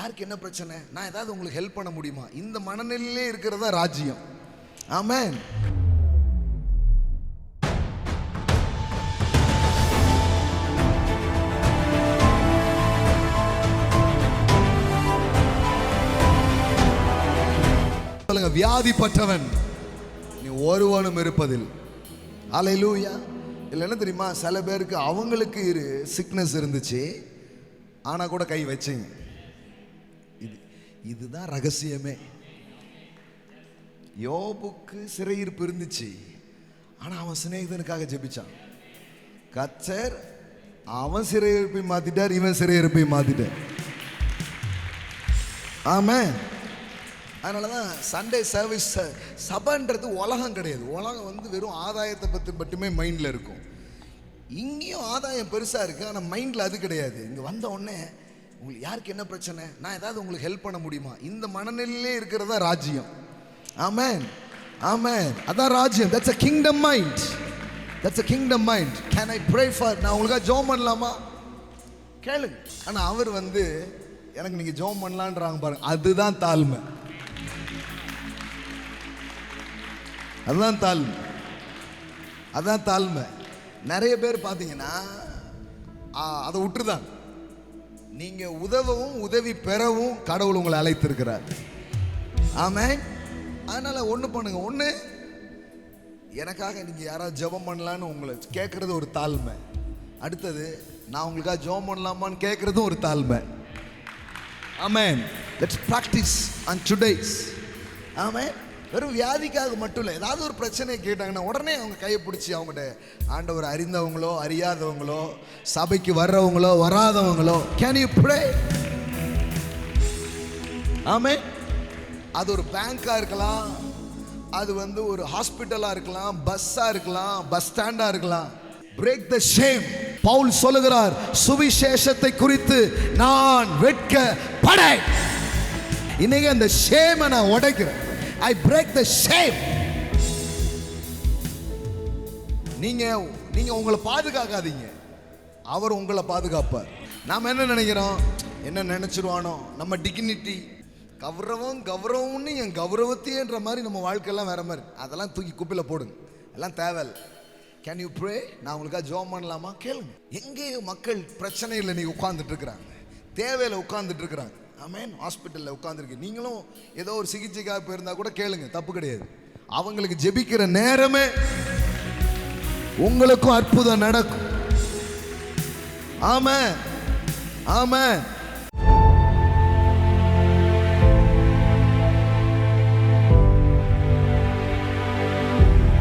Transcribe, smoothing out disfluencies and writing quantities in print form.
யாருக்கு என்ன பிரச்சனை, நான் ஏதாவது உங்களுக்கு ஹெல்ப் பண்ண முடியுமா, இந்த மனநிலையிலே இருக்கிறதா ராஜ்யம். ஆமென். வியாதிப்பட்டவன் நீ ஒருவனும் இருப்பதில். அல்லேலூயா. இல்லை என்ன தெரியுமா, சில பேருக்கு அவங்களுக்கு சிக்னஸ் இருந்துச்சு, ஆனால் கூட கை வச்சிங்க. இதுதான் ரகசியமே. யோபுக்கு சிறையிருப்பு இருந்துச்சு, ஆனால் அவன் சிநேகிதனுக்காக ஜெபிச்சான். கர்த்தர் அவன் சிறையிருப்பை மாத்திட்டார், இவன் சிறையிருப்பை மாத்திட்டார். ஆமென். அதனால தான் சண்டே சர்வீஸ், சபைன்றது உலகம் கிடையாது. உலகம் வெறும் ஆதாயத்தை பற்றி மட்டுமே மைண்டில் இருக்கும். இங்கேயும் ஆதாயம் பெருசாக இருக்குது, ஆனால் மைண்டில் அது கிடையாது. இங்கே வந்த உடனே உங்களுக்கு யாருக்கு என்ன பிரச்சனை, நான் ஏதாவது உங்களுக்கு ஹெல்ப் பண்ண முடியுமா, இந்த மனநிலையிலே இருக்கிறதா ராஜ்யம். ஆமென். ஆமென். அதான் ராஜ்யம். That's a kingdom mind. That's a kingdom mind. Can I pray for, நான் உங்களுக்காக ஜெபம் பண்ணலாமா கேளுங்க. ஆனால் அவர் எனக்கு நீங்கள் ஜெபம் பண்ணலான்றாங்க பாருங்க, அதுதான் தாழ்மை. அதுதான் தாழ்மை. அதான் தாழ்மை. நிறைய பேர் பார்த்தீங்கன்னா அதை விட்டுருதான். நீங்கள் உதவவும் உதவி பெறவும் கடவுள் உங்களை அழைத்திருக்கிறார். ஆமென். அதனால் ஒன்று பண்ணுங்க. ஒன்று, எனக்காக நீங்கள் யாராவது ஜெபம் பண்ணலான்னு உங்களை கேட்குறது ஒரு தாழ்மை. அடுத்தது, நான் உங்களுக்காக ஜெபம் பண்ணலாமான்னு கேட்குறதும் ஒரு தாழ்மை. Amen. Let's practice on today's. Amen. வெறும் வியாதிக்காக மட்டும் இல்லை, ஏதாவது ஒரு பிரச்சனையை கேட்டாங்கன்னா உடனே அவங்க கையை பிடிச்சி அவங்கள்ட்ட, ஆண்டவர் அறிந்தவங்களோ அறியாதவங்களோ, சபைக்கு வர்றவங்களோ வராதவங்களோ, கேன் யூ ப்ரே? ஆமென். அது ஒரு பேங்காக இருக்கலாம், அது ஒரு ஹாஸ்பிட்டலாக இருக்கலாம், பஸ்ஸாக இருக்கலாம், பஸ் ஸ்டாண்டாக இருக்கலாம். Break the shame. பவுல் சொல்லுகிறார், சுவிசேஷத்தை குறித்து நான் வெட்கப்படேன். இன்னைக்கு அந்த ஷேமை நான் உடைக்கிறேன். I break the shame. நீங்க உங்களை பாதுகாக்காதீங்க, அவர் உங்களை பாதுகாப்பார். நாம என்ன நினைக்கிறோம், என்ன நினைச்சிருவானோ, நம்ம டிக்னிட்டி, கௌரவம்னு என் கௌரவத்தையன்ற மாதிரி நம்ம வாழ்க்கையெல்லாம் வேற மாதிரி. அதெல்லாம் தூக்கி குப்பையில் போடுங்க, எல்லாம் தேவையில்லை. Can you pray? நான் உங்களுக்காக ஜெபம் பண்ணலாமா கேளுங்க. எங்கேயோ மக்கள் பிரச்சனையில் நீ உட்கார்ந்துட்டு இருக்கிறாங்க, தேவையில் உட்கார்ந்துட்டு இருக்கிறாங்க. ஆமென். ஹாஸ்பிட்டலில் உட்காந்துருக்கு, நீங்களும் ஏதோ ஒரு சிகிச்சைக்காக போயிருந்தா கூட கேளுங்க, தப்பு கிடையாது. அவங்களுக்கு ஜெபிக்கிற நேரமே உங்களுக்கும் அற்புதம் நடக்கும். ஆமென். ஆமென்.